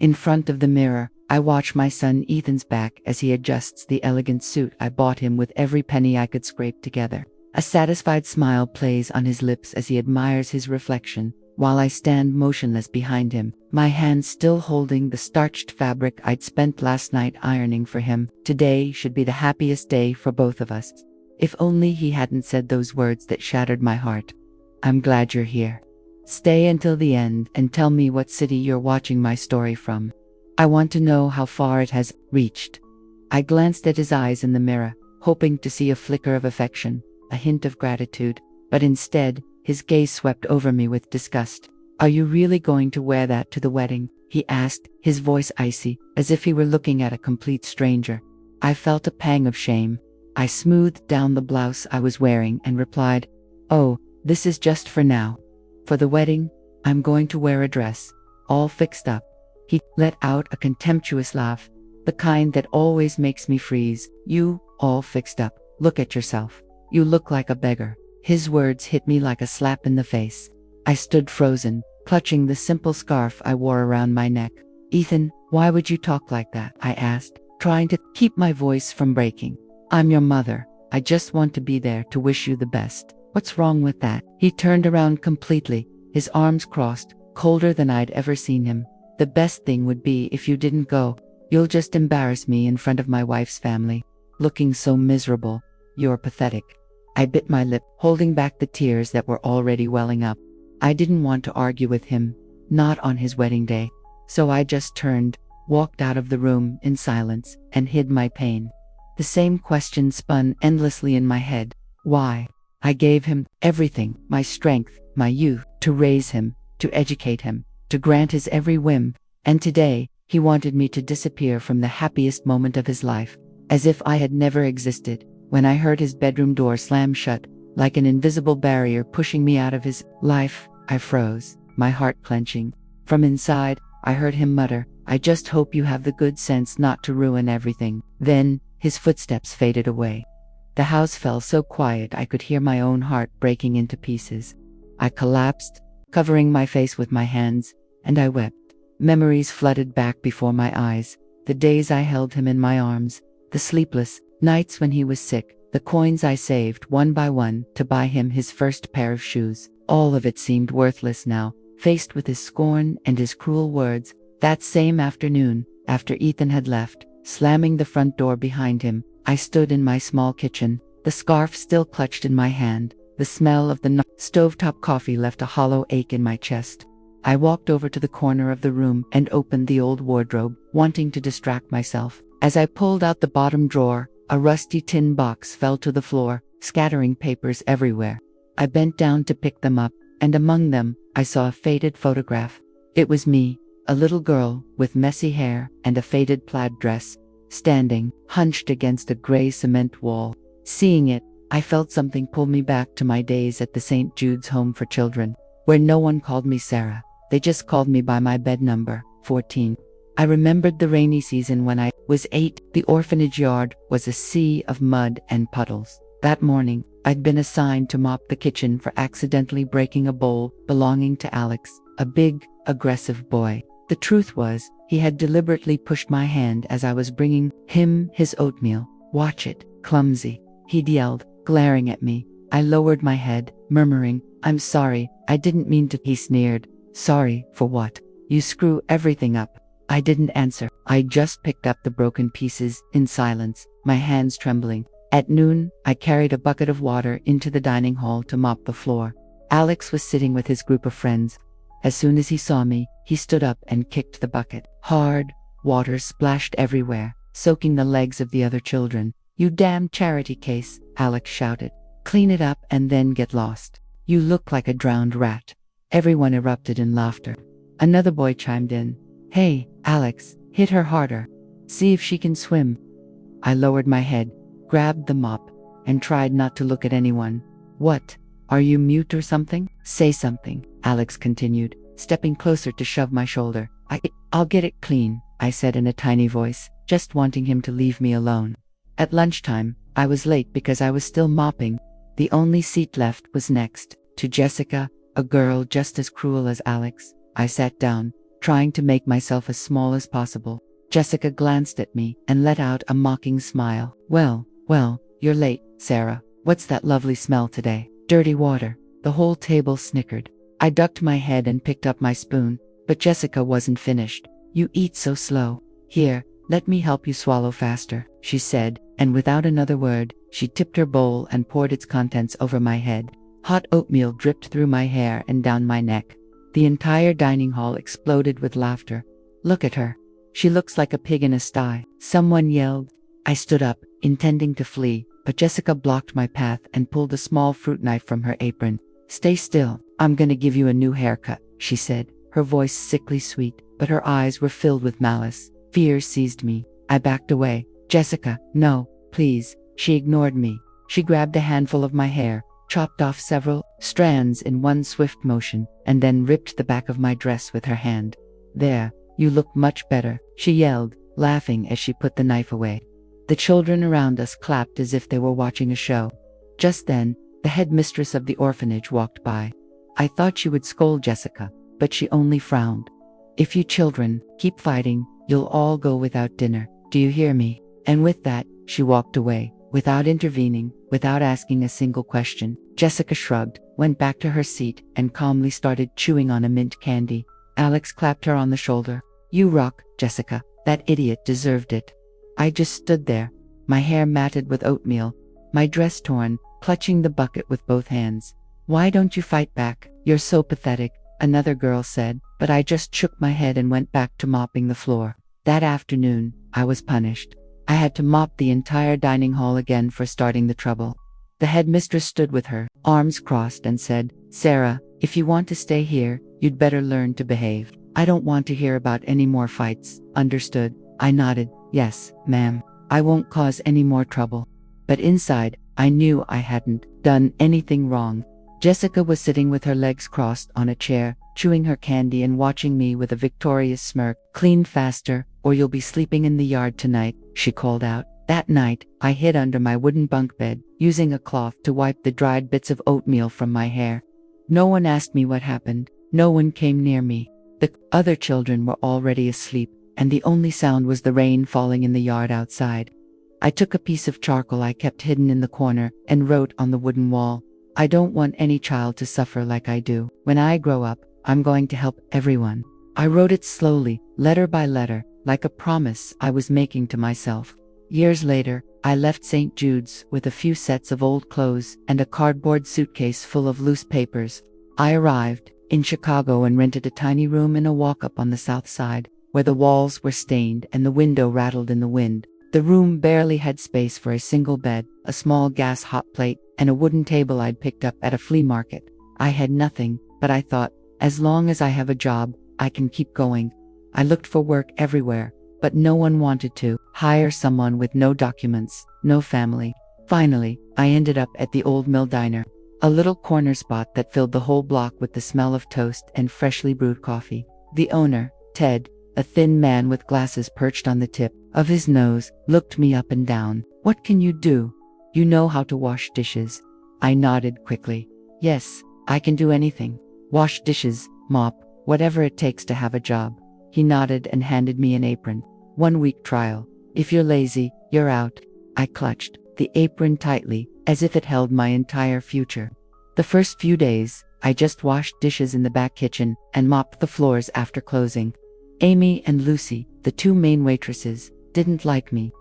In front of the mirror, I watch my son Ethan's back as he adjusts the elegant suit I bought him with every penny I could scrape together. A satisfied smile plays on his lips as he admires his reflection, while I stand motionless behind him, my hands still holding the starched fabric I'd spent last night ironing for him. Today should be the happiest day for both of us. If only he hadn't said those words that shattered my heart. I'm glad you're here. Stay until the end and tell me what city you're watching my story from. I want to know how far it has reached. I glanced at his eyes in the mirror, hoping to see a flicker of affection, a hint of gratitude, but instead, his gaze swept over me with disgust. Are you really going to wear that to the wedding? He asked, his voice icy, as if he were looking at a complete stranger. I felt a pang of shame. I smoothed down the blouse I was wearing and replied, "Oh, this is just for now. For the wedding, I'm going to wear a dress, all fixed up." He let out a contemptuous laugh, the kind that always makes me freeze. "You, all fixed up? Look at yourself. You look like a beggar." His words hit me like a slap in the face. I stood frozen, clutching the simple scarf I wore around my neck. "Ethan, why would you talk like that?" I asked, trying to keep my voice from breaking. "I'm your mother. I just want to be there to wish you the best. What's wrong with that?" He turned around completely, his arms crossed, colder than I'd ever seen him. "The best thing would be if you didn't go. You'll just embarrass me in front of my wife's family. Looking so miserable. You're pathetic." I bit my lip, holding back the tears that were already welling up. I didn't want to argue with him, not on his wedding day. So I just turned, walked out of the room in silence, and hid my pain. The same question spun endlessly in my head. Why? I gave him everything, my strength, my youth, to raise him, to educate him, to grant his every whim, and today, he wanted me to disappear from the happiest moment of his life, as if I had never existed. When I heard his bedroom door slam shut, like an invisible barrier pushing me out of his life, I froze, my heart clenching. From inside, I heard him mutter, "I just hope you have the good sense not to ruin everything." Then, his footsteps faded away. The house fell so quiet I could hear my own heart breaking into pieces. I collapsed, covering my face with my hands, and I wept. Memories flooded back before my eyes, the days I held him in my arms, the sleepless nights when he was sick, the coins I saved one by one to buy him his first pair of shoes. All of it seemed worthless now, faced with his scorn and his cruel words. That same afternoon, after Ethan had left, slamming the front door behind him, I stood in my small kitchen, the scarf still clutched in my hand. The smell of the stovetop coffee left a hollow ache in my chest. I walked over to the corner of the room and opened the old wardrobe, wanting to distract myself. As I pulled out the bottom drawer, a rusty tin box fell to the floor, scattering papers everywhere. I bent down to pick them up, and among them, I saw a faded photograph. It was me, a little girl with messy hair and a faded plaid dress, standing, hunched against a gray cement wall. Seeing it, I felt something pull me back to my days at the St. Jude's Home for Children, where no one called me Sarah. They just called me by my bed number, 14. I remembered the rainy season when I was 8. The orphanage yard was a sea of mud and puddles. That morning, I'd been assigned to mop the kitchen for accidentally breaking a bowl belonging to Alex, a big, aggressive boy. The truth was, he had deliberately pushed my hand as I was bringing him his oatmeal. "Watch it, clumsy," he'd yelled, glaring at me. I lowered my head, murmuring, "I'm sorry, I didn't mean to." He sneered. "Sorry, for what? You screw everything up." I didn't answer. I just picked up the broken pieces, in silence, my hands trembling. At noon, I carried a bucket of water into the dining hall to mop the floor. Alex was sitting with his group of friends. As soon as he saw me, he stood up and kicked the bucket. Hard water splashed everywhere, soaking the legs of the other children. "You damn charity case," Alex shouted. "Clean it up and then get lost. You look like a drowned rat." Everyone erupted in laughter. Another boy chimed in. "Hey, Alex, hit her harder. See if she can swim." I lowered my head, grabbed the mop, and tried not to look at anyone. "What? Are you mute or something? Say something," Alex continued, stepping closer to shove my shoulder. I'll get it clean," I said in a tiny voice, just wanting him to leave me alone. At lunchtime, I was late because I was still mopping. The only seat left was next to Jessica, a girl just as cruel as Alex. I sat down, trying to make myself as small as possible. Jessica glanced at me and let out a mocking smile. Well, you're late, Sarah. What's that lovely smell today? Dirty water. The whole table snickered. I ducked my head and picked up my spoon, but Jessica wasn't finished. You eat so slow. Here, let me help you swallow faster, she said, and without another word, she tipped her bowl and poured its contents over my head. Hot oatmeal dripped through my hair and down my neck. The entire dining hall exploded with laughter. Look at her. She looks like a pig in a sty, someone yelled. I stood up, intending to flee, but Jessica blocked my path and pulled a small fruit knife from her apron. Stay still. I'm gonna give you a new haircut, she said, her voice sickly sweet, but her eyes were filled with malice. Fear seized me. I backed away. Jessica, no, please. She ignored me. She grabbed a handful of my hair, chopped off several strands in one swift motion, and then ripped the back of my dress with her hand. There, you look much better, she yelled, laughing as she put the knife away. The children around us clapped as if they were watching a show. Just then, the headmistress of the orphanage walked by. I thought she would scold Jessica, but she only frowned. If you children keep fighting, you'll all go without dinner. Do you hear me? And with that, she walked away, without intervening, without asking a single question. Jessica shrugged, went back to her seat, and calmly started chewing on a mint candy. Alex clapped her on the shoulder. You rock, Jessica. That idiot deserved it. I just stood there, my hair matted with oatmeal, my dress torn, clutching the bucket with both hands. Why don't you fight back? You're so pathetic, another girl said, but I just shook my head and went back to mopping the floor. That afternoon, I was punished. I had to mop the entire dining hall again for starting the trouble. The headmistress stood with her, arms crossed, and said, Sarah, if you want to stay here, you'd better learn to behave. I don't want to hear about any more fights. Understood? I nodded. Yes, ma'am. I won't cause any more trouble. But inside, I knew I hadn't done anything wrong. Jessica was sitting with her legs crossed on a chair, chewing her candy and watching me with a victorious smirk. Clean faster, or you'll be sleeping in the yard tonight, she called out. That night, I hid under my wooden bunk bed, using a cloth to wipe the dried bits of oatmeal from my hair. No one asked me what happened. No one came near me. The other children were already asleep, and the only sound was the rain falling in the yard outside. I took a piece of charcoal I kept hidden in the corner and wrote on the wooden wall, I don't want any child to suffer like I do. When I grow up, I'm going to help everyone. I wrote it slowly, letter by letter, like a promise I was making to myself. Years later, I left St. Jude's with a few sets of old clothes and a cardboard suitcase full of loose papers. I arrived in Chicago and rented a tiny room in a walk-up on the south side, where the walls were stained and the window rattled in the wind. The room barely had space for a single bed, a small gas hot plate, and a wooden table I'd picked up at a flea market. I had nothing, but I thought, as long as I have a job, I can keep going. I looked for work everywhere, but no one wanted to hire someone with no documents, no family. Finally, I ended up at the Old Mill Diner, a little corner spot that filled the whole block with the smell of toast and freshly brewed coffee. The owner, Ted, a thin man with glasses perched on the tip of his nose, looked me up and down. What can you do? You know how to wash dishes. I nodded quickly. Yes, I can do anything. Wash dishes, mop, whatever it takes to have a job. He nodded and handed me an apron. 1 week trial. If you're lazy, you're out. I clutched the apron tightly, as if it held my entire future. The first few days, I just washed dishes in the back kitchen and mopped the floors after closing. Amy and Lucy, the two main waitresses, didn't like me.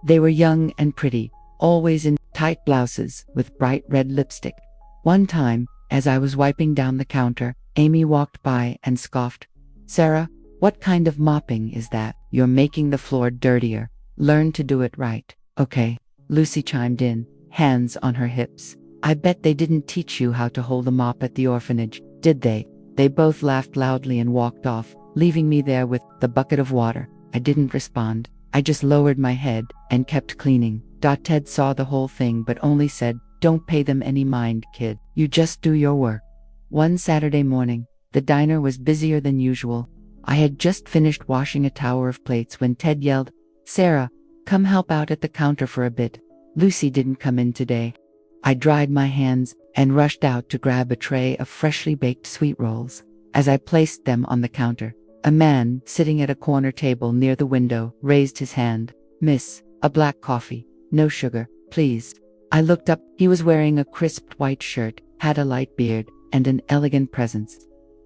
They were young and pretty, always in tight blouses with bright red lipstick. One time, as I was wiping down the counter, Amy walked by and scoffed. Sarah, what kind of mopping is that? You're making the floor dirtier. Learn to do it right, okay? Lucy chimed in, hands on her hips. I bet they didn't teach you how to hold a mop at the orphanage, did they? They both laughed loudly and walked off, leaving me there with the bucket of water. I didn't respond. I just lowered my head and kept cleaning. Ted saw the whole thing but only said, don't pay them any mind, kid. You just do your work. One Saturday morning, the diner was busier than usual. I had just finished washing a tower of plates when Ted yelled, Sarah, come help out at the counter for a bit. Lucy didn't come in today. I dried my hands and rushed out to grab a tray of freshly baked sweet rolls. As I placed them on the counter, A man, sitting at a corner table near the window, raised his hand. "Miss, a black coffee. No sugar, please." I looked up. He was wearing a crisp white shirt, had a light beard, and an elegant presence.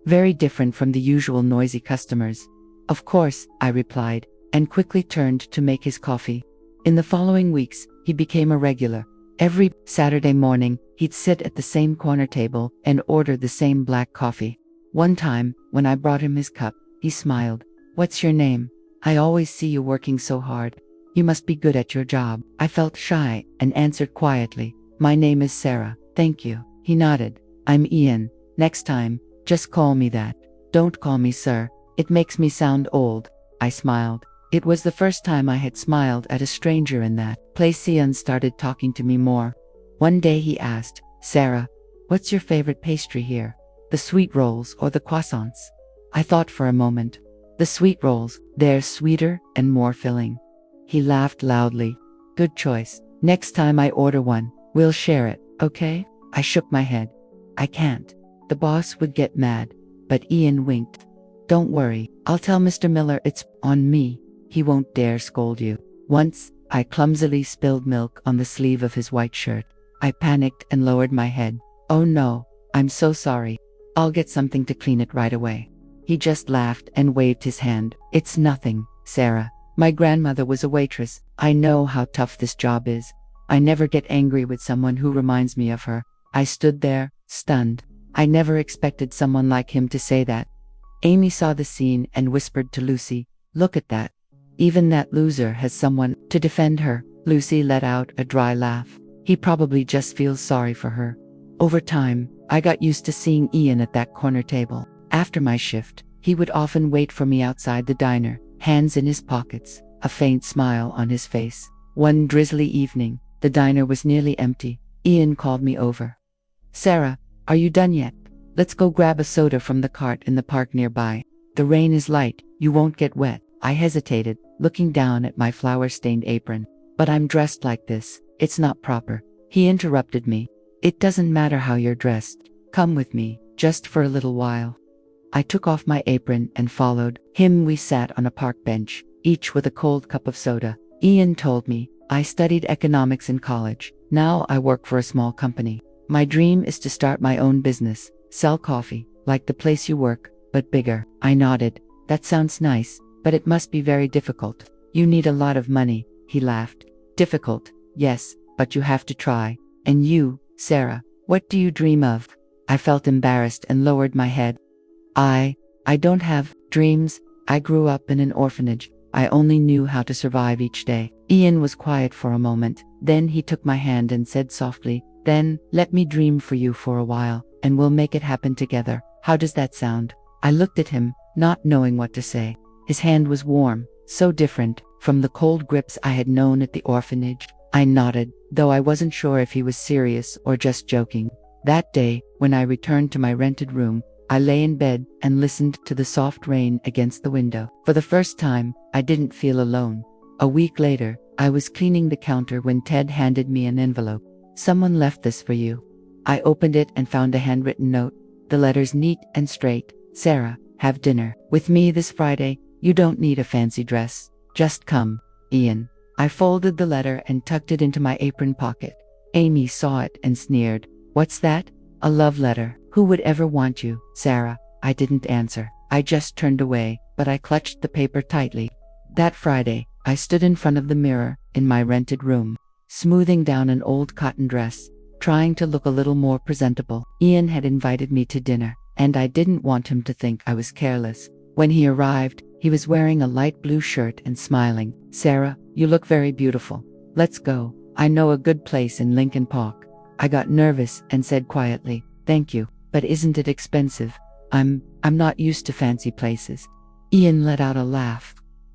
Very different from the usual noisy customers. "Of course," I replied, and quickly turned to make his coffee. In the following weeks, he became a regular. Every Saturday morning, he'd sit at the same corner table and order the same black coffee. One time, when I brought him his cup, he smiled. "What's your name? I always see you working so hard. You must be good at your job." I felt shy and answered quietly, "My name is Sarah, thank you." He nodded. "I'm Ian. Next time, just call me that. Don't call me sir. It makes me sound old." I smiled. It was the first time I had smiled at a stranger in that place. Ian started talking to me more. One day he asked, "Sarah, what's your favorite pastry here? The sweet rolls or the croissants?" I thought for a moment. "The sweet rolls, they're sweeter and more filling." He laughed loudly. "Good choice. Next time I order one, we'll share it, okay?" I shook my head. "I can't. The boss would get mad." But Ian winked. "Don't worry, I'll tell Mr. Miller it's on me. He won't dare scold you." Once, I clumsily spilled milk on the sleeve of his white shirt. I panicked and lowered my head. "Oh no, I'm so sorry. I'll get something to clean it right away." He just laughed and waved his hand. "It's nothing, Sarah. My grandmother was a waitress. I know how tough this job is. I never get angry with someone who reminds me of her." I stood there, stunned. I never expected someone like him to say that. Amy saw the scene and whispered to Lucy, "Look at that. Even that loser has someone to defend her." Lucy let out a dry laugh. "He probably just feels sorry for her." Over time, I got used to seeing Ian at that corner table. After my shift, he would often wait for me outside the diner, hands in his pockets, a faint smile on his face. One drizzly evening, the diner was nearly empty. Ian called me over. "Sarah, are you done yet? Let's go grab a soda from the cart in the park nearby. The rain is light, you won't get wet." I hesitated, looking down at my flour-stained apron. "But I'm dressed like this. It's not proper." He interrupted me. "It doesn't matter how you're dressed. Come with me, just for a little while." I took off my apron and followed him. We sat on a park bench, each with a cold cup of soda. Ian told me, "I studied economics in college. Now I work for a small company. My dream is to start my own business, sell coffee, like the place you work, but bigger." I nodded. "That sounds nice, but it must be very difficult. You need a lot of money." He laughed. "Difficult, yes, but you have to try. And you, Sarah, what do you dream of?" I felt embarrassed and lowered my head. I don't have dreams. I grew up in an orphanage. I only knew how to survive each day." Ian was quiet for a moment. Then he took my hand and said softly, "Then, let me dream for you for a while, and we'll make it happen together. How does that sound?" I looked at him, not knowing what to say. His hand was warm, so different from the cold grips I had known at the orphanage. I nodded, though I wasn't sure if he was serious or just joking. That day, when I returned to my rented room, I lay in bed and listened to the soft rain against the window. For the first time, I didn't feel alone. A week later, I was cleaning the counter when Ted handed me an envelope. "Someone left this for you." I opened it and found a handwritten note, the letters neat and straight. "Sarah, have dinner with me this Friday. You don't need a fancy dress. Just come, Ian." I folded the letter and tucked it into my apron pocket. Amy saw it and sneered. "What's that? A love letter? Who would ever want you, Sarah?" I didn't answer. I just turned away, but I clutched the paper tightly. That Friday, I stood in front of the mirror in my rented room, smoothing down an old cotton dress, trying to look a little more presentable. Ian had invited me to dinner, and I didn't want him to think I was careless. When he arrived, he was wearing a light blue shirt and smiling. "Sarah, you look very beautiful. Let's go. I know a good place in Lincoln Park." I got nervous and said quietly, "Thank you, but isn't it expensive? I'm not used to fancy places." Ian let out a laugh.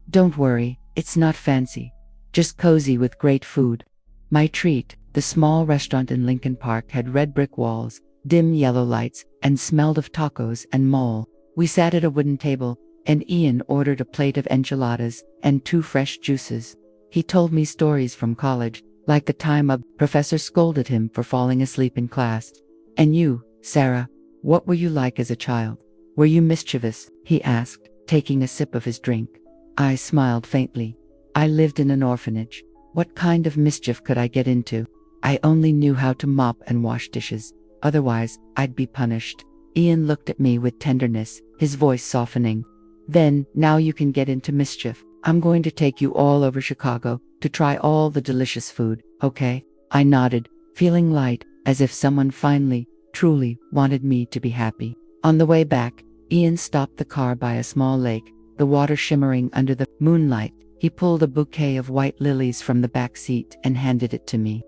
"Don't worry, it's not fancy. Just cozy with great food." My treat, the small restaurant in Lincoln Park, had red brick walls, dim yellow lights, and smelled of tacos and mole. We sat at a wooden table, and Ian ordered a plate of enchiladas and 2 fresh juices. He told me stories from college, like the time a professor scolded him for falling asleep in class. "And you, Sarah, what were you like as a child? Were you mischievous?" he asked. taking a sip of his drink. I smiled faintly. I lived in an orphanage. What kind of mischief could I get into? I only knew how to mop and wash dishes. Otherwise, I'd be punished. Ian looked at me with tenderness, his voice softening. Then, now you can get into mischief. I'm going to take you all over Chicago to try all the delicious food, okay? I nodded, feeling light, as if someone finally, truly, wanted me to be happy. On the way back, Ian stopped the car by a small lake, the water shimmering under the moonlight. He pulled a bouquet of white lilies from the back seat and handed it to me.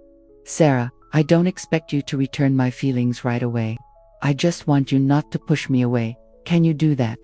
Sarah, I don't expect you to return my feelings right away. I just want you not to push me away. Can you do that?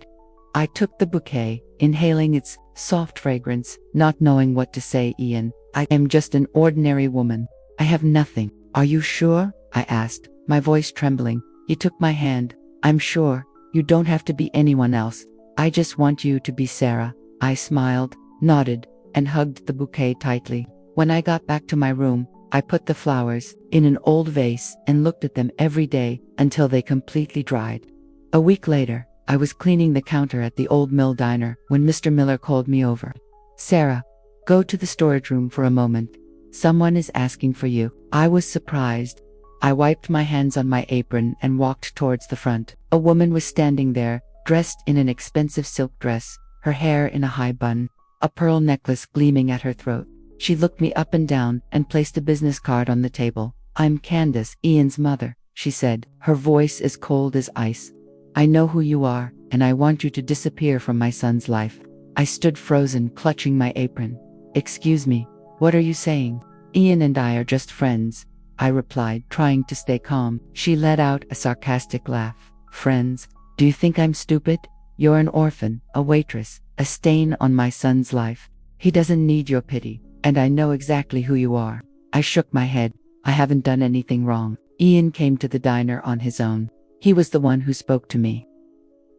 I took the bouquet, inhaling its soft fragrance, not knowing what to say. Ian, I am just an ordinary woman. I have nothing. Are you sure? I asked, my voice trembling. He took my hand. I'm sure. You don't have to be anyone else. I just want you to be Sarah. I smiled, nodded, and hugged the bouquet tightly. When I got back to my room, I put the flowers in an old vase and looked at them every day until they completely dried. A week later, I was cleaning the counter at the old mill diner when Mr. Miller called me over. Sarah, go to the storage room for a moment. Someone is asking for you. I was surprised. I wiped my hands on my apron and walked towards the front. A woman was standing there, dressed in an expensive silk dress, her hair in a high bun, a pearl necklace gleaming at her throat. She looked me up and down and placed a business card on the table. I'm Candace, Ian's mother, she said, her voice as cold as ice. I know who you are, and I want you to disappear from my son's life. I stood frozen, clutching my apron. Excuse me, what are you saying? Ian and I are just friends, I replied, trying to stay calm. She let out a sarcastic laugh. Friends? Do you think I'm stupid? You're an orphan, a waitress, a stain on my son's life. He doesn't need your pity, and I know exactly who you are. I shook my head. I haven't done anything wrong. Ian came to the diner on his own. He was the one who spoke to me.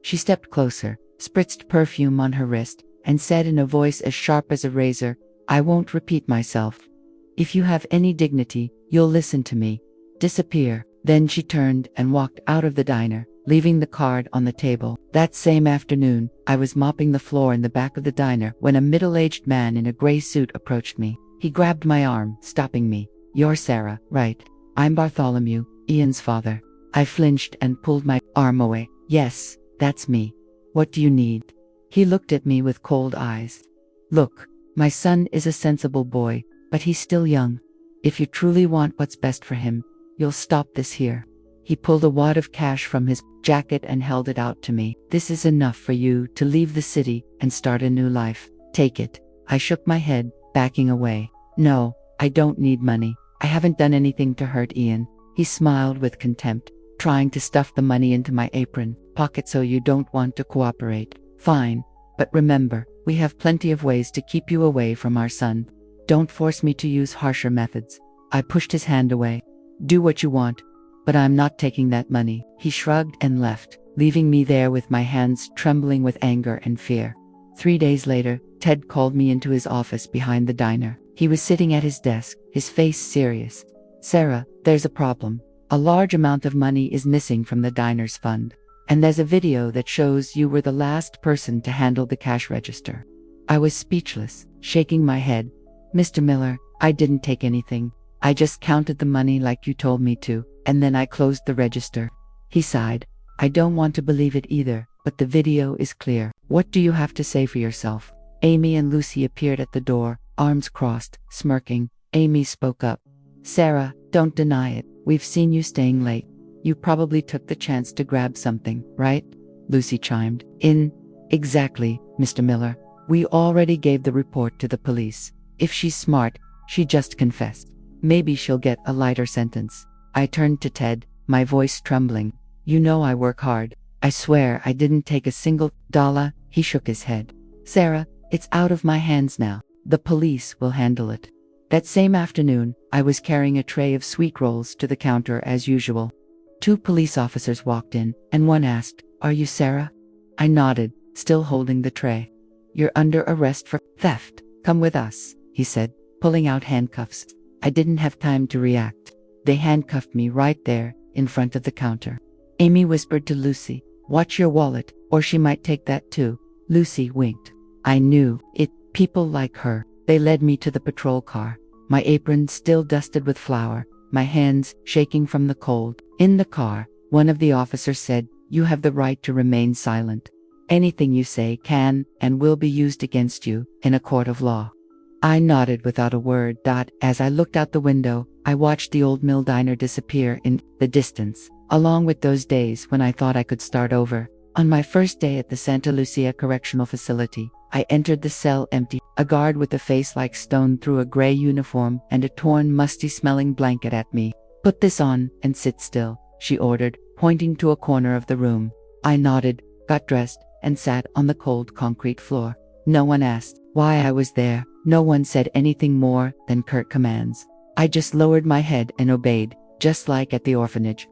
She stepped closer, spritzed perfume on her wrist, and said in a voice as sharp as a razor, I won't repeat myself. If you have any dignity, you'll listen to me. Disappear. Then she turned and walked out of the diner, leaving the card on the table. That same afternoon, I was mopping the floor in the back of the diner when a middle-aged man in a gray suit approached me. He grabbed my arm, stopping me. You're Sarah, right? I'm Bartholomew, Ian's father. I flinched and pulled my arm away. Yes, that's me. What do you need? He looked at me with cold eyes. Look, my son is a sensible boy, but he's still young. If you truly want what's best for him, you'll stop this here. He pulled a wad of cash from his jacket and held it out to me. This is enough for you to leave the city and start a new life. Take it. I shook my head, backing away. No, I don't need money. I haven't done anything to hurt Ian. He smiled with contempt, trying to stuff the money into my apron pocket. So you don't want to cooperate. Fine. But remember, we have plenty of ways to keep you away from our son. Don't force me to use harsher methods. I pushed his hand away. Do what you want, but I'm not taking that money. He shrugged and left, leaving me there with my hands trembling with anger and fear. 3 days later, Ted called me into his office behind the diner. He was sitting at his desk, his face serious. Sarah, there's a problem. A large amount of money is missing from the diner's fund. And there's a video that shows you were the last person to handle the cash register. I was speechless, shaking my head. Mr. Miller, I didn't take anything. I just counted the money like you told me to, and then I closed the register. He sighed. I don't want to believe it either, but the video is clear. What do you have to say for yourself? Amy and Lucy appeared at the door, arms crossed, smirking. Amy spoke up. Sarah, don't deny it. We've seen you staying late. You probably took the chance to grab something, right? Lucy chimed in. Exactly, Mr. Miller. We already gave the report to the police. If she's smart, she just confessed. Maybe she'll get a lighter sentence. I turned to Ted, my voice trembling. You know I work hard. I swear I didn't take a single dollar. He shook his head. Sarah, it's out of my hands now. The police will handle it. That same afternoon, I was carrying a tray of sweet rolls to the counter as usual. 2 police officers walked in, and one asked, Are you Sarah? I nodded, still holding the tray. You're under arrest for theft. Come with us, he said, pulling out handcuffs. I didn't have time to react. They handcuffed me right there, in front of the counter. Amy whispered to Lucy, Watch your wallet, or she might take that too. Lucy winked. I knew it. People like her. They led me to the patrol car, my apron still dusted with flour, my hands shaking from the cold. In the car, one of the officers said, "You have the right to remain silent. Anything you say can and will be used against you in a court of law." I nodded without a word. As I looked out the window, I watched the old mill diner disappear in the distance, along with those days when I thought I could start over. On my first day at the Santa Lucia Correctional Facility, I entered the cell empty. A guard with a face like stone threw a gray uniform and a torn, musty-smelling blanket at me. "Put this on and sit still," she ordered, pointing to a corner of the room. I nodded, got dressed, and sat on the cold concrete floor. No one asked why I was there. No one said anything more than curt commands. I just lowered my head and obeyed, just like at the orphanage.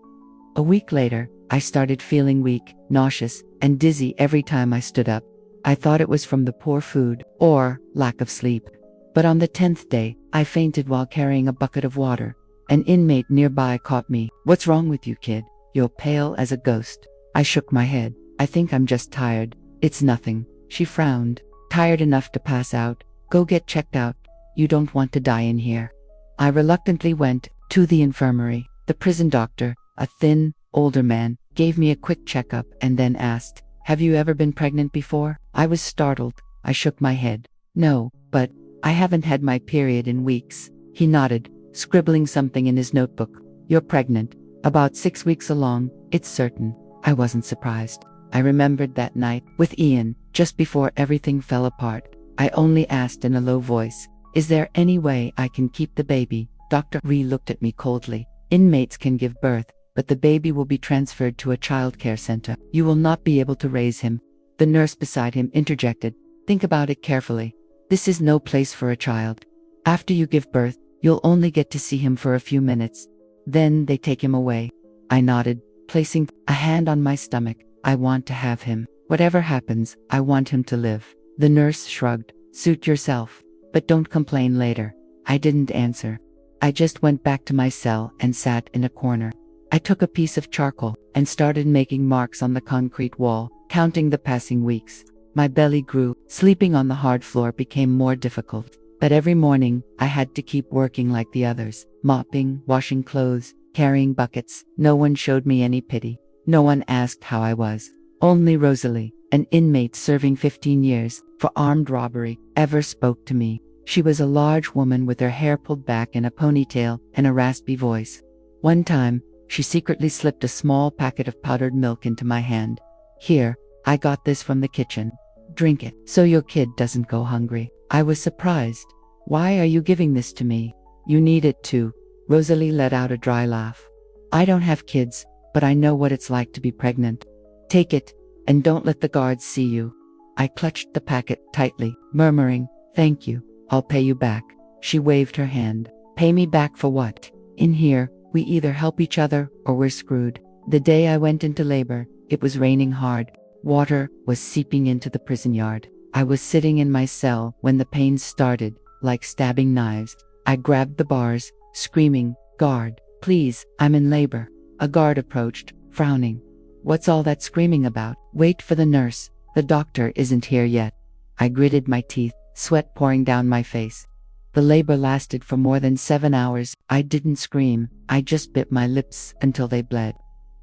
A week later, I started feeling weak, nauseous, and dizzy every time I stood up. I thought it was from the poor food or lack of sleep. But on the 10th day, I fainted while carrying a bucket of water. An inmate nearby caught me. "What's wrong with you, kid? You're pale as a ghost." I shook my head. "I think I'm just tired." "It's nothing." She frowned. "Tired enough to pass out. Go get checked out. You don't want to die in here." I reluctantly went to the infirmary. The prison doctor, a thin, older man, gave me a quick checkup and then asked, "Have you ever been pregnant before?" I was startled. I shook my head. "No, but I haven't had my period in weeks." He nodded, scribbling something in his notebook. "You're pregnant. About 6 weeks along, it's certain." I wasn't surprised. I remembered that night with Ian, just before everything fell apart. I only asked in a low voice, "Is there any way I can keep the baby?" Dr. Ree looked at me coldly. "Inmates can give birth, but the baby will be transferred to a childcare center. You will not be able to raise him." The nurse beside him interjected, "Think about it carefully. This is no place for a child. After you give birth, you'll only get to see him for a few minutes. Then they take him away." I nodded, placing a hand on my stomach. "I want to have him. Whatever happens, I want him to live." The nurse shrugged. "Suit yourself. But don't complain later." I didn't answer. I just went back to my cell and sat in a corner. I took a piece of charcoal and started making marks on the concrete wall, counting the passing weeks. My belly grew. Sleeping on the hard floor became more difficult. But every morning, I had to keep working like the others, mopping, washing clothes, carrying buckets. No one showed me any pity. No one asked how I was. Only Rosalie, an inmate serving 15 years for armed robbery, ever spoke to me. She was a large woman with her hair pulled back in a ponytail and a raspy voice. One time, she secretly slipped a small packet of powdered milk into my hand. "Here, I got this from the kitchen. Drink it, so your kid doesn't go hungry." I was surprised. "Why are you giving this to me?" "You need it too." Rosalie let out a dry laugh. "I don't have kids, but I know what it's like to be pregnant. Take it, and don't let the guards see you." I clutched the packet tightly, murmuring, "Thank you. I'll pay you back." She waved her hand. "Pay me back for what? In here, we either help each other or we're screwed." The day I went into labor, it was raining hard. Water was seeping into the prison yard. I was sitting in my cell when the pains started, like stabbing knives. I grabbed the bars, screaming, "Guard, please, I'm in labor." A guard approached, frowning. "What's all that screaming about?" "Wait for the nurse. The doctor isn't here yet." I gritted my teeth, sweat pouring down my face. The labor lasted for more than 7 hours. I didn't scream. I just bit my lips until they bled.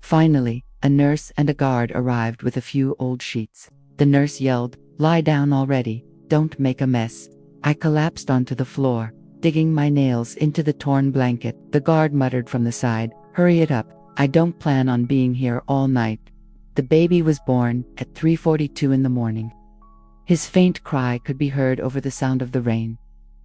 Finally, a nurse and a guard arrived with a few old sheets. The nurse yelled, "Lie down already. Don't make a mess." I collapsed onto the floor, digging my nails into the torn blanket. The guard muttered from the side, "Hurry it up. I don't plan on being here all night." The baby was born at 3:42 in the morning. His faint cry could be heard over the sound of the rain.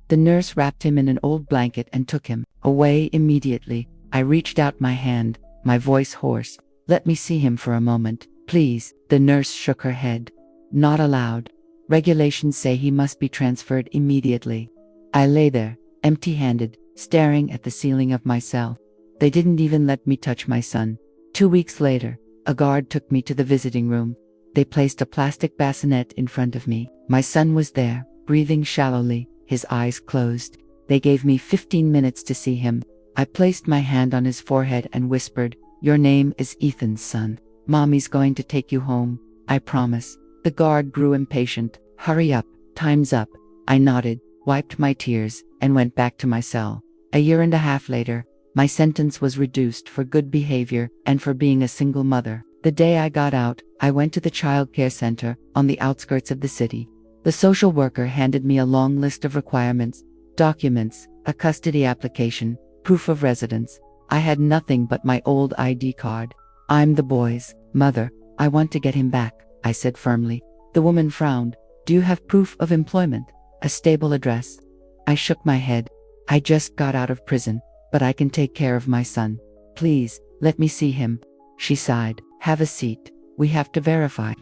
The nurse wrapped him in an old blanket and took him away immediately. I reached out my hand, my voice hoarse. "Let me see him for a moment, please." The nurse shook her head. "Not allowed. Regulations say he must be transferred immediately." I lay there, empty-handed, staring at the ceiling of my cell. They didn't even let me touch my son. 2 weeks later, a guard took me to the visiting room. They placed a plastic bassinet in front of me. My son was there, breathing shallowly, his eyes closed. They gave me 15 minutes to see him. I placed my hand on his forehead and whispered, "Your name is Ethan's son. Mommy's going to take you home. I promise." The guard grew impatient. Hurry up, time's up. I nodded, wiped my tears, and went back to my cell. A year and a half later, my sentence was reduced for good behavior and for being a single mother. The day I got out, I went to the child care center on the outskirts of the city. The social worker handed me a long list of requirements, documents, a custody application, proof of residence. I had nothing but my old ID card. I'm the boy's mother. I want to get him back, I said firmly. The woman frowned. Do you have proof of employment? A stable address? I shook my head. I just got out of prison, but I can take care of my son. Please, let me see him. She sighed. Have a seat. We have to verify.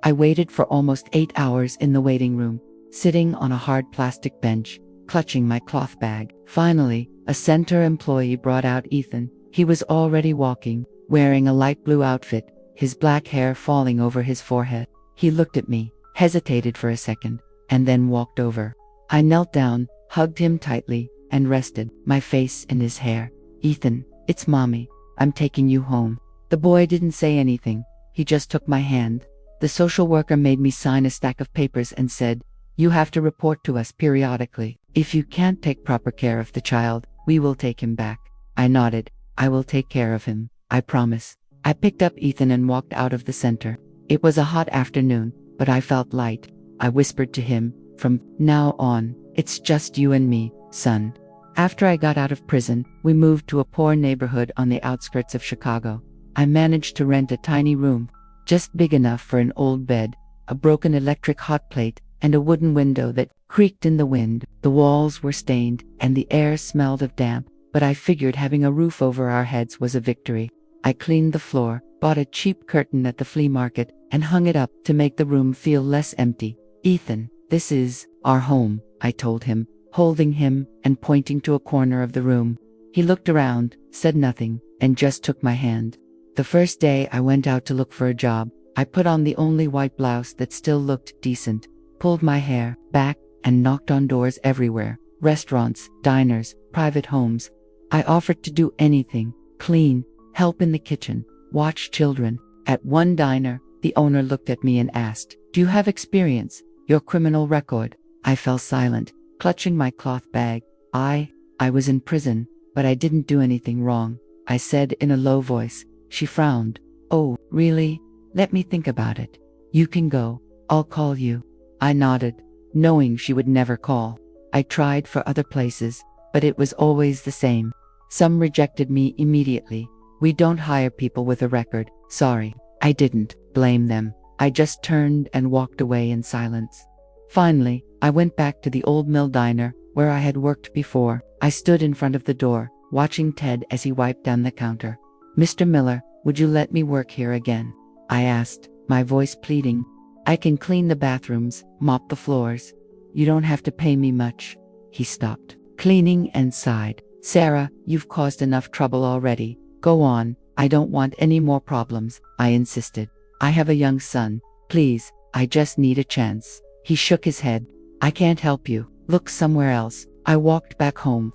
I waited for almost 8 hours in the waiting room, sitting on a hard plastic bench, clutching my cloth bag. Finally, a center employee brought out Ethan. He was already walking, wearing a light blue outfit, his black hair falling over his forehead. He looked at me, hesitated for a second, and then walked over. I knelt down, hugged him tightly, and rested my face in his hair. Ethan, it's Mommy. I'm taking you home. The boy didn't say anything. He just took my hand. The social worker made me sign a stack of papers and said, you have to report to us periodically. If you can't take proper care of the child, we will take him back. I nodded. I will take care of him. I promise. I picked up Ethan and walked out of the center. It was a hot afternoon, but I felt light. I whispered to him, from now on, it's just you and me, son. After I got out of prison, we moved to a poor neighborhood on the outskirts of Chicago. I managed to rent a tiny room, just big enough for an old bed, a broken electric hot plate, and a wooden window that creaked in the wind. The walls were stained, and the air smelled of damp, but I figured having a roof over our heads was a victory. I cleaned the floor, bought a cheap curtain at the flea market, and hung it up to make the room feel less empty. Ethan, this is our home, I told him, holding him and pointing to a corner of the room. He looked around, said nothing, and just took my hand. The first day I went out to look for a job, I put on the only white blouse that still looked decent, pulled my hair back, and knocked on doors everywhere. Restaurants, diners, private homes. I offered to do anything, clean, help in the kitchen, watch children. At one diner, the owner looked at me and asked, do you have experience? Your criminal record? I fell silent, clutching my cloth bag. I was in prison, but I didn't do anything wrong, I said in a low voice. She frowned. Oh, really? Let me think about it. You can go. I'll call you. I nodded, knowing she would never call. I tried for other places, but it was always the same. Some rejected me immediately. We don't hire people with a record. Sorry. I didn't blame them. I just turned and walked away in silence. Finally, I went back to the old mill diner where I had worked before. I stood in front of the door, watching Ted as he wiped down the counter. Mr. Miller, would you let me work here again? I asked, my voice pleading. I can clean the bathrooms, mop the floors. You don't have to pay me much. He stopped, cleaning, and sighed. Sarah, you've caused enough trouble already. Go on. I don't want any more problems, I insisted. I have a young son. Please, I just need a chance. He shook his head. I can't help you. Look somewhere else. I walked back home.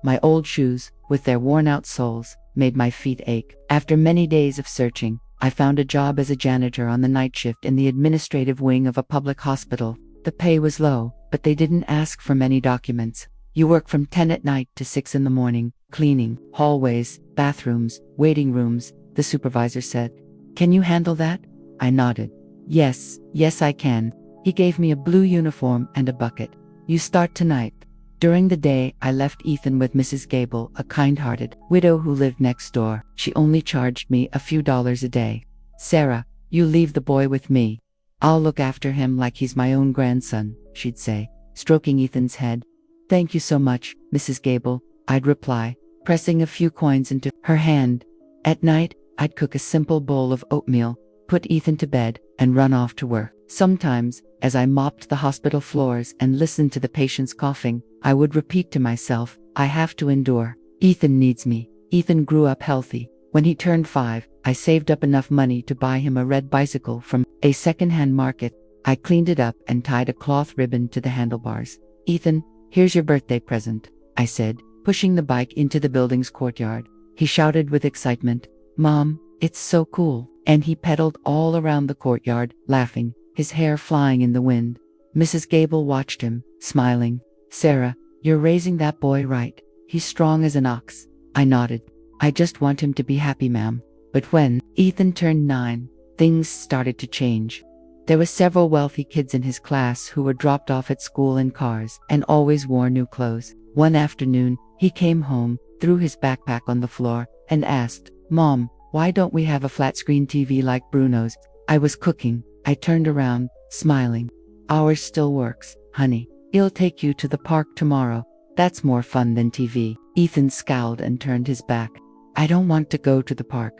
My old shoes, with their worn-out soles, made my feet ache. After many days of searching, I found a job as a janitor on the night shift in the administrative wing of a public hospital. The pay was low, but they didn't ask for many documents. You work from 10 at night to 6 in the morning, cleaning hallways, bathrooms, waiting rooms, the supervisor said. Can you handle that? I nodded. Yes, I can. He gave me a blue uniform and a bucket. You start tonight. During the day, I left Ethan with Mrs. Gable, a kind-hearted widow who lived next door. She only charged me a few dollars a day. Sarah, you leave the boy with me. I'll look after him like he's my own grandson, she'd say, stroking Ethan's head. Thank you so much, Mrs. Gable, I'd reply, pressing a few coins into her hand. At night, I'd cook a simple bowl of oatmeal, put Ethan to bed, and run off to work. Sometimes, as I mopped the hospital floors and listened to the patients coughing, I would repeat to myself, I have to endure. Ethan needs me. Ethan grew up healthy. When he turned 5, I saved up enough money to buy him a red bicycle from a second-hand market. I cleaned it up and tied a cloth ribbon to the handlebars. Ethan, here's your birthday present, I said, pushing the bike into the building's courtyard. He shouted with excitement, Mom, it's so cool. And he pedaled all around the courtyard, laughing, his hair flying in the wind. Mrs. Gable watched him, smiling. "Sarah, you're raising that boy right. He's strong as an ox." I nodded. "I just want him to be happy, ma'am." But when Ethan turned 9, things started to change. There were several wealthy kids in his class who were dropped off at school in cars and always wore new clothes. One afternoon, he came home, threw his backpack on the floor, and asked, "Mom, why don't we have a flat-screen TV like Bruno's?" I was cooking. I turned around, smiling. "Ours still works, honey. He'll take you to the park tomorrow. That's more fun than TV." Ethan scowled and turned his back. "I don't want to go to the park.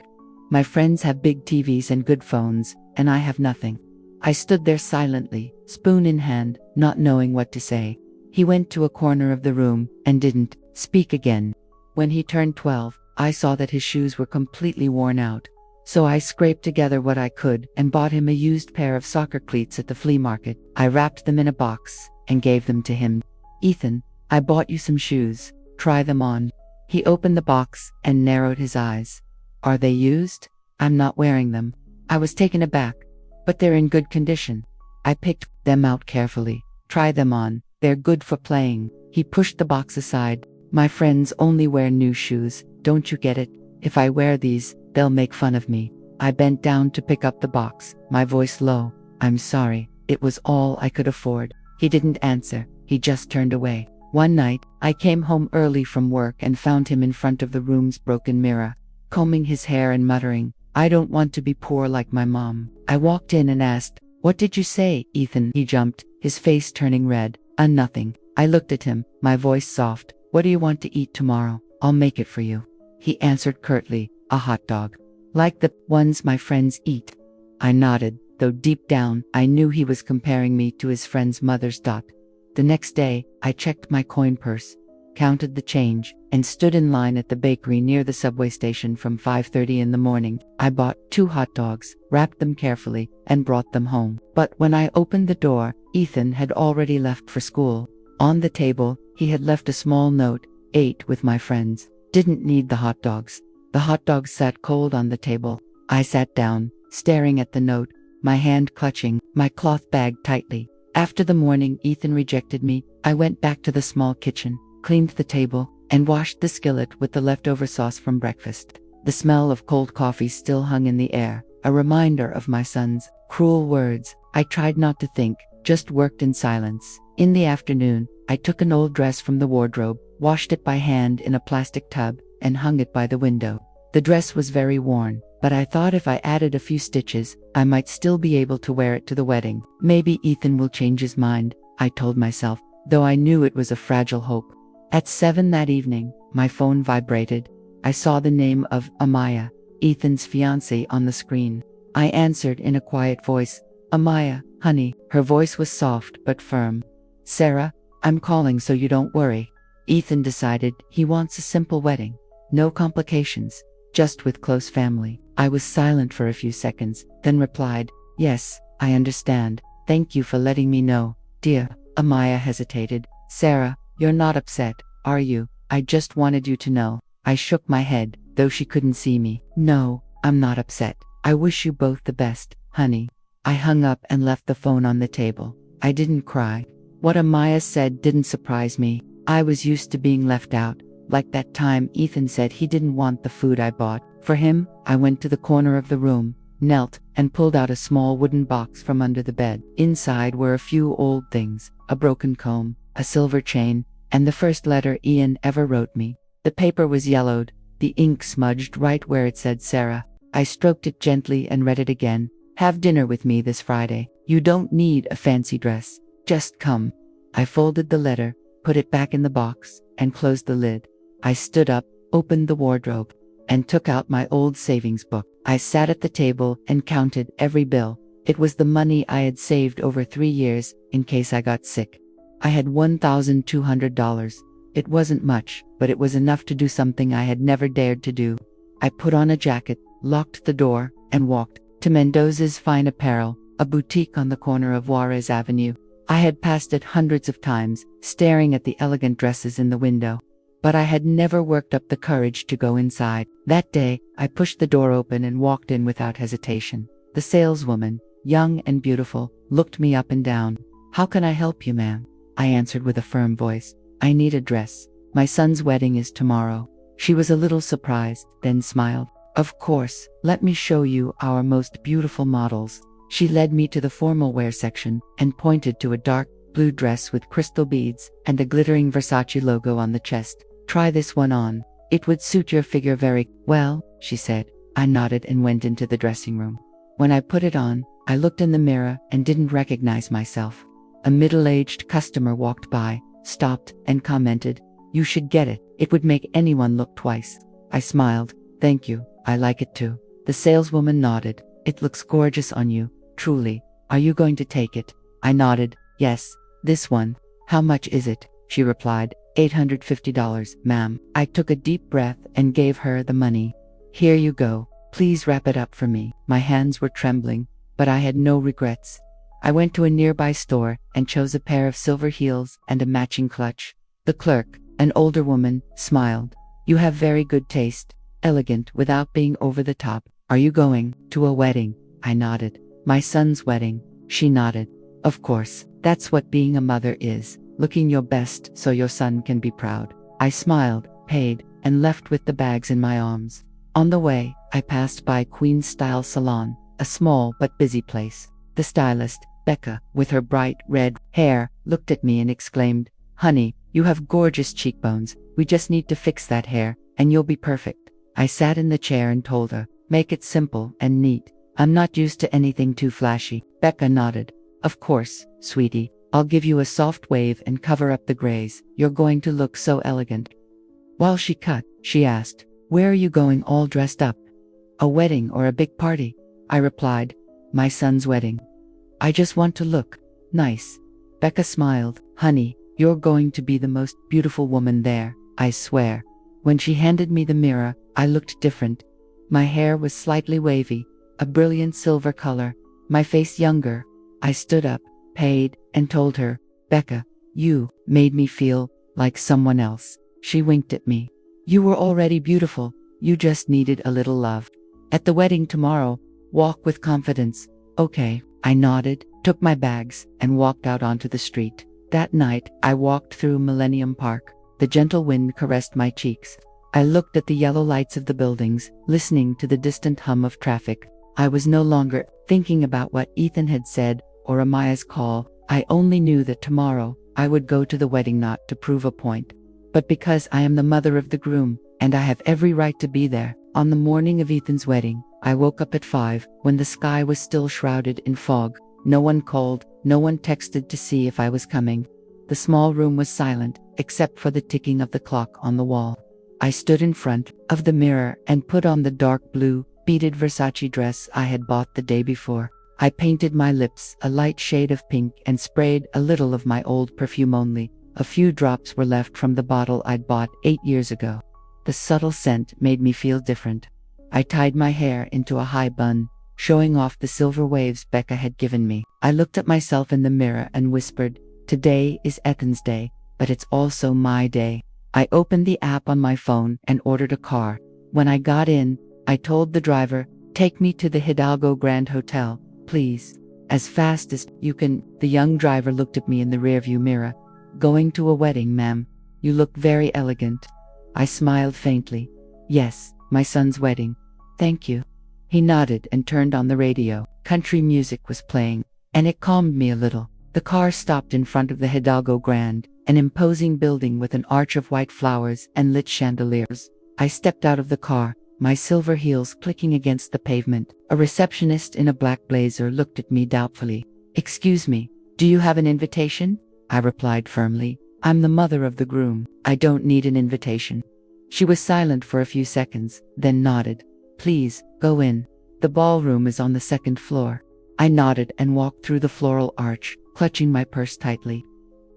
My friends have big TVs and good phones, and I have nothing." I stood there silently, spoon in hand, not knowing what to say. He went to a corner of the room and didn't speak again. When he turned 12, I saw that his shoes were completely worn out. So I scraped together what I could and bought him a used pair of soccer cleats at the flea market. I wrapped them in a box and gave them to him. "Ethan, I bought you some shoes. Try them on." He opened the box and narrowed his eyes. "Are they used? I'm not wearing them." I was taken aback. "But they're in good condition." I picked them out carefully. "Try them on. They're good for playing." He pushed the box aside. "My friends only wear new shoes. Don't you get it? If I wear these, they'll make fun of me." I bent down to pick up the box, my voice low. "I'm sorry." It was all I could afford. He didn't answer. He just turned away. One night, I came home early from work and found him in front of the room's broken mirror, combing his hair and muttering, "I don't want to be poor like my mom." I walked in and asked, "What did you say, Ethan?" He jumped, his face turning red. Nothing." I looked at him, my voice soft. "What do you want to eat tomorrow? I'll make it for you." He answered curtly, "A hot dog. Like the ones my friends eat." I nodded, though deep down, I knew he was comparing me to his friend's mother's dot. The next day, I checked my coin purse, counted the change, and stood in line at the bakery near the subway station from 5:30 in the morning. I bought 2 hot dogs, wrapped them carefully, and brought them home. But when I opened the door, Ethan had already left for school. On the table, he had left a small note, "Ate with my friends. Didn't need the hot dogs." The hot dogs sat cold on the table. I sat down, staring at the note, my hand clutching my cloth bag tightly. After the morning Ethan rejected me, I went back to the small kitchen, cleaned the table, and washed the skillet with the leftover sauce from breakfast. The smell of cold coffee still hung in the air, a reminder of my son's cruel words. I tried not to think, just worked in silence. In the afternoon, I took an old dress from the wardrobe, washed it by hand in a plastic tub, and hung it by the window. The dress was very worn, but I thought if I added a few stitches, I might still be able to wear it to the wedding. Maybe Ethan will change his mind, I told myself, though I knew it was a fragile hope. At 7 that evening, my phone vibrated. I saw the name of Amaya, Ethan's fiancée, on the screen. I answered in a quiet voice, "Amaya, honey." Her voice was soft but firm. "Sarah, I'm calling so you don't worry." Ethan decided he wants a simple wedding. No complications, just with close family. I was silent for a few seconds, then replied, "Yes, I understand. Thank you for letting me know, dear." Amaya hesitated. "Sarah, you're not upset, are you? I just wanted you to know." I shook my head, though she couldn't see me. "No, I'm not upset. I wish you both the best, honey." I hung up and left the phone on the table. I didn't cry. What Amaya said didn't surprise me. I was used to being left out. Like that time Ethan said he didn't want the food I bought for him. I went to the corner of the room, knelt, and pulled out a small wooden box from under the bed. Inside were a few old things, a broken comb, a silver chain, and the first letter Ian ever wrote me. The paper was yellowed, the ink smudged right where it said Sarah. I stroked it gently and read it again. "Have dinner with me this Friday. You don't need a fancy dress. Just come." I folded the letter, put it back in the box, and closed the lid. I stood up, opened the wardrobe, and took out my old savings book. I sat at the table and counted every bill. It was the money I had saved over 3 years, in case I got sick. I had $1,200. It wasn't much, but it was enough to do something I had never dared to do. I put on a jacket, locked the door, and walked to Mendoza's Fine Apparel, a boutique on the corner of Juarez Avenue. I had passed it hundreds of times, staring at the elegant dresses in the window. But I had never worked up the courage to go inside. That day, I pushed the door open and walked in without hesitation. The saleswoman, young and beautiful, looked me up and down. "How can I help you, ma'am?" I answered with a firm voice. "I need a dress. My son's wedding is tomorrow." She was a little surprised, then smiled. "Of course, let me show you our most beautiful models." She led me to the formal wear section and pointed to a dark blue dress with crystal beads and a glittering Versace logo on the chest. "Try this one on. It would suit your figure very well," she said. I nodded and went into the dressing room. When I put it on, I looked in the mirror and didn't recognize myself. A middle-aged customer walked by, stopped, and commented, "You should get it. It would make anyone look twice." I smiled. "Thank you. I like it too." The saleswoman nodded. "It looks gorgeous on you, truly. Are you going to take it?" I nodded. "Yes, this one." "How much is it?" she replied. $850, ma'am." I took a deep breath and gave her the money. "Here you go. Please wrap it up for me." My hands were trembling, but I had no regrets. I went to a nearby store and chose a pair of silver heels and a matching clutch. The clerk, an older woman, smiled. "You have very good taste, elegant without being over the top. Are you going to a wedding?" I nodded. "My son's wedding." She nodded. "Of course, that's what being a mother is, looking your best so your son can be proud." I smiled, paid, and left with the bags in my arms. On the way, I passed by Queen's Style Salon, a small but busy place. The stylist, Becca, with her bright red hair, looked at me and exclaimed, "Honey, you have gorgeous cheekbones. We just need to fix that hair, and you'll be perfect." I sat in the chair and told her, "Make it simple and neat. I'm not used to anything too flashy." Becca nodded. "Of course, sweetie. I'll give you a soft wave and cover up the grays. You're going to look so elegant." While she cut, she asked, "Where are you going all dressed up?" "A wedding or a big party?" I replied, "My son's wedding. I just want to look nice." Becca smiled. "Honey, you're going to be the most beautiful woman there, I swear." When she handed me the mirror, I looked different. My hair was slightly wavy, a brilliant silver color, my face younger. I stood up, paid, and told her, "Becca, you made me feel like someone else." She winked at me. "You were already beautiful. You just needed a little love. At the wedding tomorrow, walk with confidence." "Okay." I nodded, took my bags, and walked out onto the street. That night, I walked through Millennium Park. The gentle wind caressed my cheeks. I looked at the yellow lights of the buildings, listening to the distant hum of traffic. I was no longer thinking about what Ethan had said or Amaya's call. I only knew that tomorrow, I would go to the wedding not to prove a point, but because I am the mother of the groom, and I have every right to be there. On the morning of Ethan's wedding, I woke up at 5, when the sky was still shrouded in fog. No one called, no one texted to see if I was coming. The small room was silent, except for the ticking of the clock on the wall. I stood in front of the mirror and put on the dark blue, beaded Versace dress I had bought the day before. I painted my lips a light shade of pink and sprayed a little of my old perfume only. A few drops were left from the bottle I'd bought 8 years ago. The subtle scent made me feel different. I tied my hair into a high bun, showing off the silver waves Becca had given me. I looked at myself in the mirror and whispered, "Today is Ethan's day, but it's also my day." I opened the app on my phone and ordered a car. When I got in, I told the driver, "Take me to the Hidalgo Grand Hotel, please. As fast as you can." The young driver looked at me in the rearview mirror. "Going to a wedding, ma'am. You look very elegant." I smiled faintly. "Yes, my son's wedding. Thank you." He nodded and turned on the radio. Country music was playing, and it calmed me a little. The car stopped in front of the Hidalgo Grand, an imposing building with an arch of white flowers and lit chandeliers. I stepped out of the car, my silver heels clicking against the pavement. A receptionist in a black blazer looked at me doubtfully. "Excuse me, do you have an invitation?" I replied firmly. "I'm the mother of the groom. I don't need an invitation." She was silent for a few seconds, then nodded. "Please, go in. The ballroom is on the 2nd floor." I nodded and walked through the floral arch, clutching my purse tightly.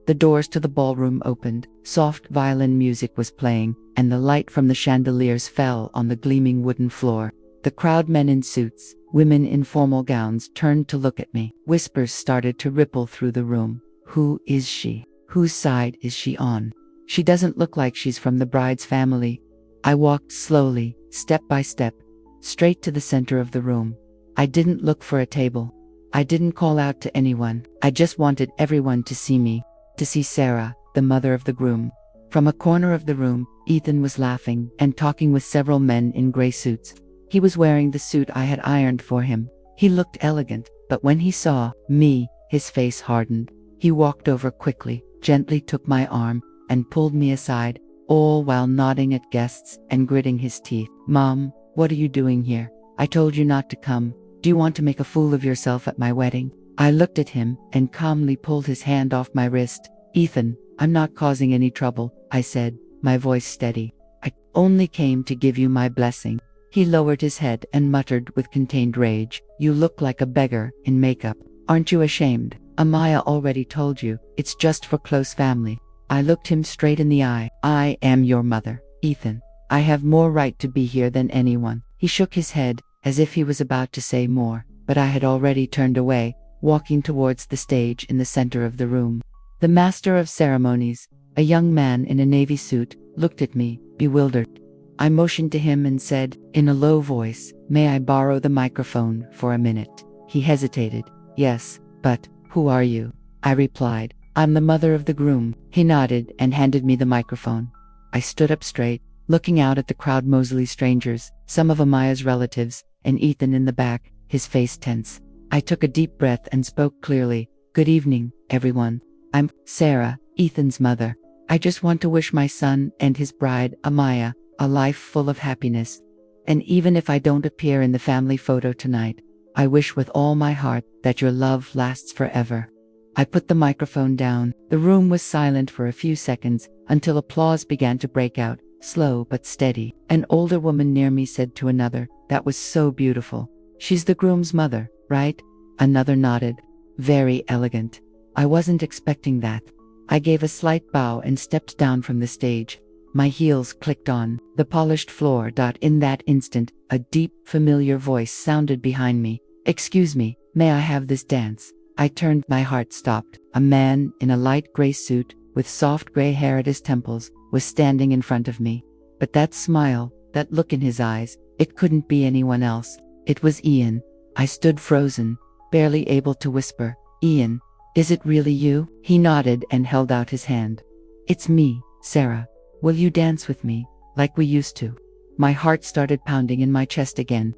The doors to the ballroom opened, soft violin music was playing, and the light from the chandeliers fell on the gleaming wooden floor. The crowd, men in suits, women in formal gowns, turned to look at me. Whispers started to ripple through the room. "Who is she? Whose side is she on? She doesn't look like she's from the bride's family." I walked slowly, step by step, straight to the center of the room. I didn't look for a table. I didn't call out to anyone. I just wanted everyone to see me, to see Sarah, the mother of the groom. From a corner of the room, Ethan was laughing and talking with several men in gray suits. He was wearing the suit I had ironed for him. He looked elegant, but when he saw me, his face hardened. He walked over quickly, gently took my arm, and pulled me aside, all while nodding at guests and gritting his teeth. "Mom, what are you doing here? I told you not to come. Do you want to make a fool of yourself at my wedding?" I looked at him and calmly pulled his hand off my wrist. "Ethan, I'm not causing any trouble," I said, my voice steady. "I only came to give you my blessing." He lowered his head and muttered with contained rage, "You look like a beggar in makeup. Aren't you ashamed? Amaya already told you, it's just for close family." I looked him straight in the eye. "I am your mother, Ethan. I have more right to be here than anyone." He shook his head, as if he was about to say more, but I had already turned away, walking towards the stage in the center of the room. The master of ceremonies, a young man in a navy suit, looked at me, bewildered. I motioned to him and said, in a low voice, "May I borrow the microphone for a minute?" He hesitated. "Yes, but who are you?" I replied, "I'm the mother of the groom." He nodded and handed me the microphone. I stood up straight, looking out at the crowd, mostly strangers, some of Amaya's relatives, and Ethan in the back, his face tense. I took a deep breath and spoke clearly. "Good evening, everyone. I'm Sarah, Ethan's mother. I just want to wish my son and his bride, Amaya, a life full of happiness. And even if I don't appear in the family photo tonight, I wish with all my heart that your love lasts forever." I put the microphone down. The room was silent for a few seconds until applause began to break out, slow but steady. An older woman near me said to another, "That was so beautiful. She's the groom's mother, right?" Another nodded. "Very elegant." I wasn't expecting that. I gave a slight bow and stepped down from the stage. My heels clicked on the polished floor. In that instant, a deep, familiar voice sounded behind me. "Excuse me, may I have this dance?" I turned, my heart stopped. A man in a light gray suit, with soft gray hair at his temples, was standing in front of me. But that smile, that look in his eyes, it couldn't be anyone else. It was Ian. I stood frozen, barely able to whisper, "Ian, is it really you?" He nodded and held out his hand. "It's me, Sarah. Will you dance with me, like we used to?" My heart started pounding in my chest again.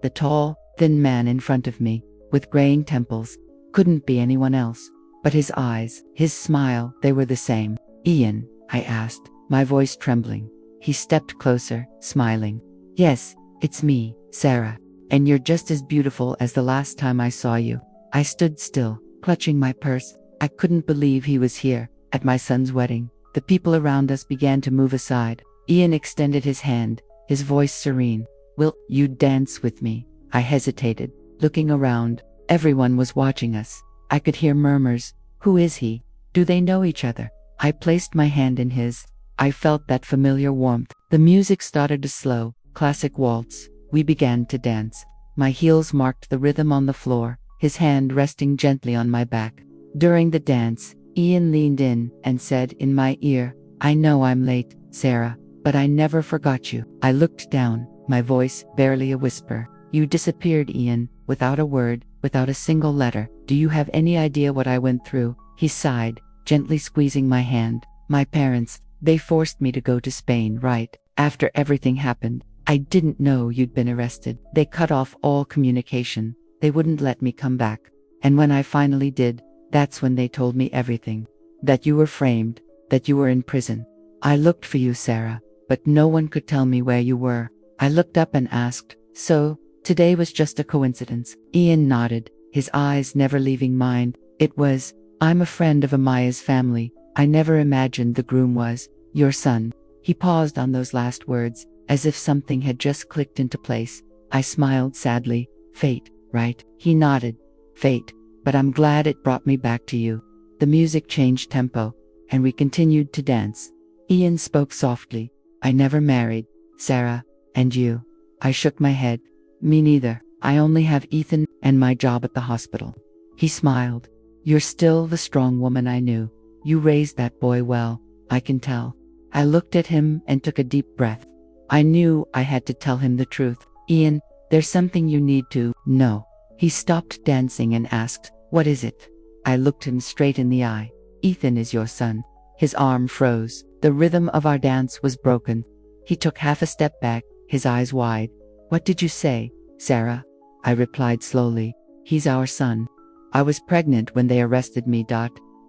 The tall, thin man in front of me, with graying temples, couldn't be anyone else. But his eyes, his smile, they were the same. "Ian?" I asked, my voice trembling. He stepped closer, smiling. "Yes, it's me, Sarah. And you're just as beautiful as the last time I saw you." I stood still, clutching my purse. I couldn't believe he was here, at my son's wedding. The people around us began to move aside. Ian extended his hand, his voice serene. "Will you dance with me?" I hesitated, looking around. Everyone was watching us. I could hear murmurs. "Who is he? Do they know each other?" I placed my hand in his. I felt that familiar warmth. The music started to slow, classic waltz. We began to dance. My heels marked the rhythm on the floor, his hand resting gently on my back. During the dance, Ian leaned in and said in my ear, "I know I'm late, Sarah, but I never forgot you." I looked down, my voice barely a whisper. "You disappeared, Ian, without a word, without a single letter. Do you have any idea what I went through?" He sighed, gently squeezing my hand. "My parents, they forced me to go to Spain right after everything happened. I didn't know you'd been arrested. They cut off all communication. They wouldn't let me come back. And when I finally did, that's when they told me everything. That you were framed, that you were in prison. I looked for you, Sarah, but no one could tell me where you were." I looked up and asked, "So, today was just a coincidence?" Ian nodded, his eyes never leaving mine. "It was. I'm a friend of Amaya's family. I never imagined the groom was your son." He paused on those last words, as if something had just clicked into place. I smiled sadly. "Fate, right?" He nodded. "Fate, but I'm glad it brought me back to you." The music changed tempo, and we continued to dance. Ian spoke softly. "I never married, Sarah, and you?" I shook my head. "Me neither. I only have Ethan and my job at the hospital." He smiled. "You're still the strong woman I knew. You raised that boy well, I can tell." I looked at him and took a deep breath. I knew I had to tell him the truth. "Ian, there's something you need to know. He stopped dancing and asked, "What is it?" I looked him straight in the eye. "Ethan is your son." His arm froze. The rhythm of our dance was broken. He took half a step back, his eyes wide. "What did you say, Sarah?" I replied slowly. "He's our son. I was pregnant when they arrested me.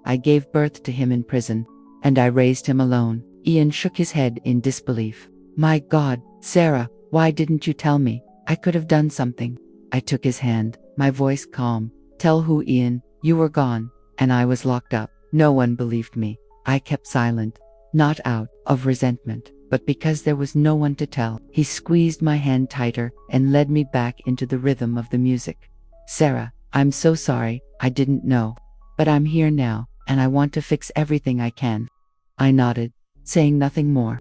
I gave birth to him in prison, and I raised him alone." Ian shook his head in disbelief. "My God, Sarah, why didn't you tell me? I could have done something." I took his hand, my voice calm. "Tell who, Ian? You were gone, and I was locked up." No one believed me. I kept silent, not out of resentment, but because there was no one to tell. He squeezed my hand tighter and led me back into the rhythm of the music. "Sarah, I'm so sorry, I didn't know. But I'm here now, and I want to fix everything I can." I nodded, saying nothing more.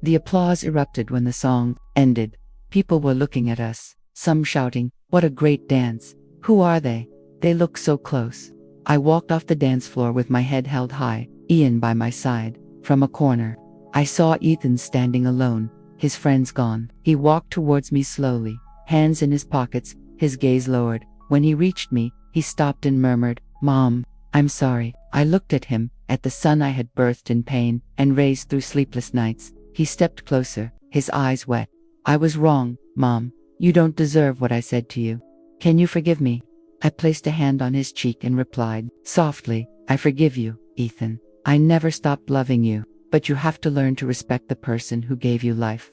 The applause erupted when the song ended. People were looking at us, some shouting, "What a great dance! Who are they? They look so close." I walked off the dance floor with my head held high, Ian by my side. From a corner, I saw Ethan standing alone, his friends gone. He walked towards me slowly, hands in his pockets, his gaze lowered. When he reached me, he stopped and murmured, "Mom, I'm sorry." I looked at him, at the son I had birthed in pain and raised through sleepless nights. He stepped closer, his eyes wet. "I was wrong, Mom. You don't deserve what I said to you. Can you forgive me?" I placed a hand on his cheek and replied, softly, "I forgive you, Ethan. I never stopped loving you, but you have to learn to respect the person who gave you life."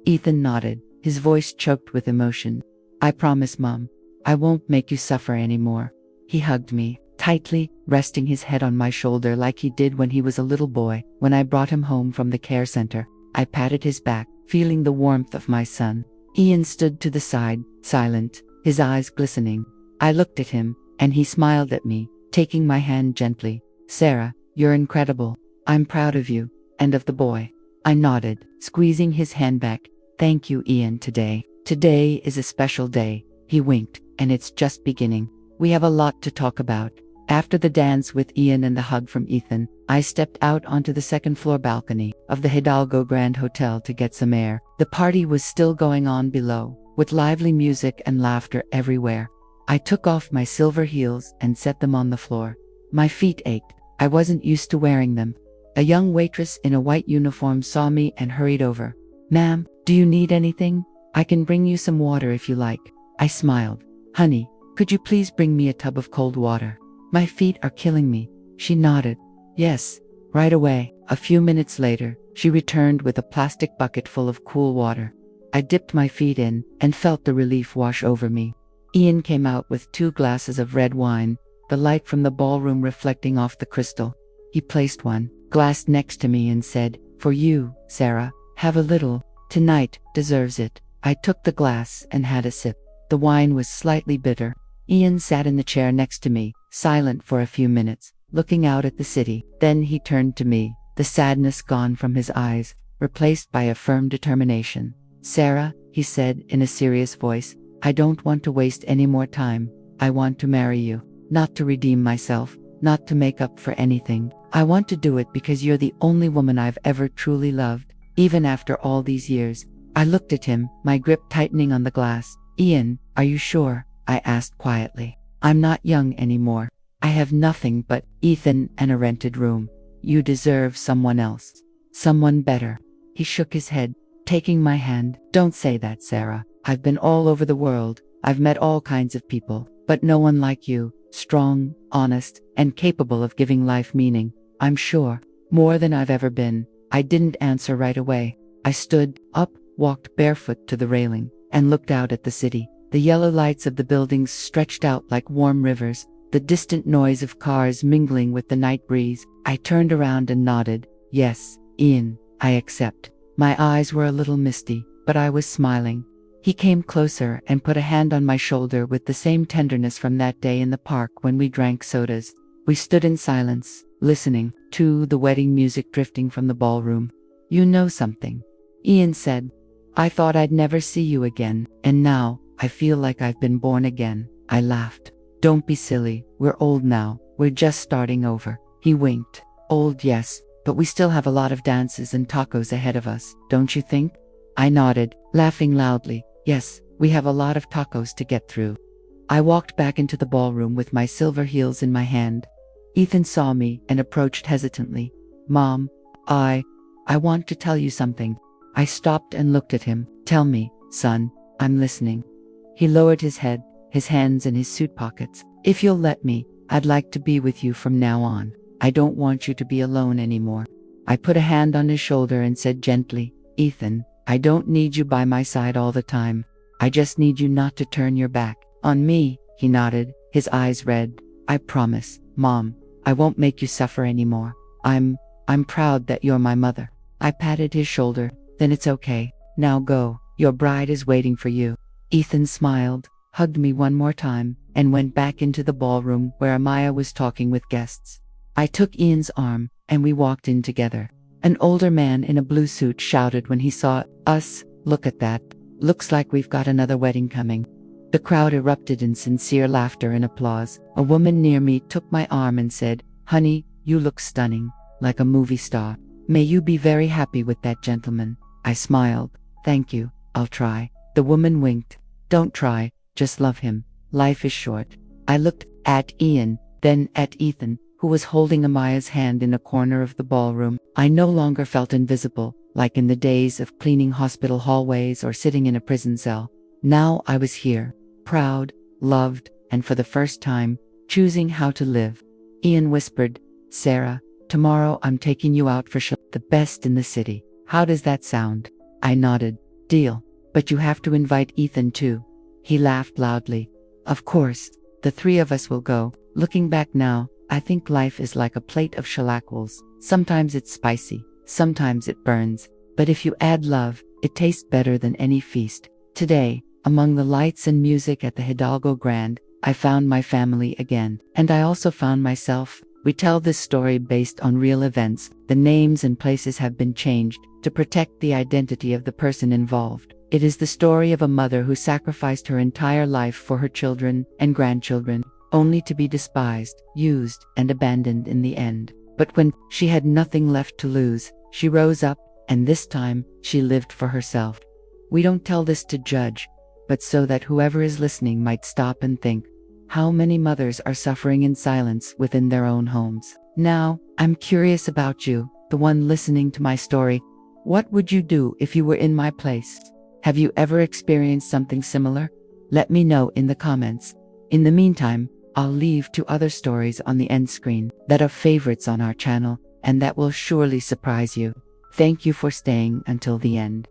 Ethan nodded, his voice choked with emotion. "I promise, Mom. I won't make you suffer anymore." He hugged me tightly, resting his head on my shoulder like he did when he was a little boy. When I brought him home from the care center, I patted his back, feeling the warmth of my son. Ian stood to the side, silent, his eyes glistening. I looked at him, and he smiled at me, taking my hand gently. "Sarah, you're incredible. I'm proud of you, and of the boy." I nodded, squeezing his hand back. "Thank you, Ian. Today is a special day." He winked, "And it's just beginning. We have a lot to talk about." After the dance with Ian and the hug from Ethan, I stepped out onto the second-floor balcony of the Hidalgo Grand Hotel to get some air. The party was still going on below, with lively music and laughter everywhere. I took off my silver heels and set them on the floor. My feet ached. I wasn't used to wearing them. A young waitress in a white uniform saw me and hurried over. "Ma'am, do you need anything? I can bring you some water if you like." I smiled. "Honey, could you please bring me a tub of cold water? My feet are killing me." She nodded. "Yes, right away." A few minutes later, she returned with a plastic bucket full of cool water. I dipped my feet in and felt the relief wash over me. Ian came out with 2 glasses of red wine, the light from the ballroom reflecting off the crystal. He placed one glass next to me and said, "For you, Sarah, have a little. Tonight deserves it." I took the glass and had a sip. The wine was slightly bitter. Ian sat in the chair next to me, silent for a few minutes, looking out at the city. Then he turned to me, the sadness gone from his eyes, replaced by a firm determination. "Sarah," he said in a serious voice, "I don't want to waste any more time. I want to marry you. Not to redeem myself, not to make up for anything. I want to do it because you're the only woman I've ever truly loved, even after all these years." I looked at him, my grip tightening on the glass. "Ian, are you sure?" I asked quietly. "I'm not young anymore. I have nothing but Ethan and a rented room. You deserve someone else. Someone better." He shook his head, taking my hand. "Don't say that, Sarah. I've been all over the world. I've met all kinds of people, but no one like you. Strong, honest, and capable of giving life meaning. I'm sure. More than I've ever been." I didn't answer right away. I stood up, walked barefoot to the railing, and looked out at the city. The yellow lights of the buildings stretched out like warm rivers, the distant noise of cars mingling with the night breeze. I turned around and nodded. "Yes, Ian, I accept." My eyes were a little misty, but I was smiling. He came closer and put a hand on my shoulder with the same tenderness from that day in the park when we drank sodas. We stood in silence, listening to the wedding music drifting from the ballroom. "You know something," Ian said. "I thought I'd never see you again, and now I feel like I've been born again." I laughed. "Don't be silly. We're old now. We're just starting over." He winked. "Old, yes, but we still have a lot of dances and tacos ahead of us, don't you think?" I nodded, laughing loudly. "Yes, we have a lot of tacos to get through." I walked back into the ballroom with my silver heels in my hand. Ethan saw me and approached hesitantly. Mom, I want to tell you something. I stopped and looked at him. Tell me, son, I'm listening. He lowered his head, his hands in his suit pockets. If you'll let me, I'd like to be with you from now on. I don't want you to be alone anymore. I put a hand on his shoulder and said gently, Ethan, I don't need you by my side all the time. I just need you not to turn your back on me. He nodded, his eyes red. I promise, Mom, I won't make you suffer anymore. I'm proud that you're my mother. I patted his shoulder. Then it's okay. Now go. Your bride is waiting for you. Ethan smiled, hugged me one more time, and went back into the ballroom where Amaya was talking with guests. I took Ian's arm, and we walked in together. An older man in a blue suit shouted when he saw us, "Look at that. Looks like we've got another wedding coming." The crowd erupted in sincere laughter and applause. A woman near me took my arm and said, "Honey, you look stunning, like a movie star. May you be very happy with that gentleman." I smiled. "Thank you, I'll try." The woman winked. "Don't try, just love him. Life is short." I looked at Ian, then at Ethan, who was holding Amaya's hand in a corner of the ballroom. I no longer felt invisible, like in the days of cleaning hospital hallways or sitting in a prison cell. Now I was here, proud, loved, and for the first time, choosing how to live. Ian whispered, "Sarah, tomorrow I'm taking you out for the best in the city. How does that sound?" I nodded. "Deal. But you have to invite Ethan too." He laughed loudly. "Of course, the three of us will go." Looking back now, I think life is like a plate of shellackles. Sometimes it's spicy, sometimes it burns, but if you add love, it tastes better than any feast. Today, among the lights and music at the Hidalgo Grand, I found my family again. And I also found myself. We tell this story based on real events. The names and places have been changed to protect the identity of the person involved. It is the story of a mother who sacrificed her entire life for her children and grandchildren, only to be despised, used, and abandoned in the end. But when she had nothing left to lose, she rose up, and this time, she lived for herself. We don't tell this to judge, but so that whoever is listening might stop and think, how many mothers are suffering in silence within their own homes? Now, I'm curious about you, the one listening to my story. What would you do if you were in my place? Have you ever experienced something similar? Let me know in the comments. In the meantime, I'll leave 2 other stories on the end screen that are favorites on our channel, and that will surely surprise you. Thank you for staying until the end.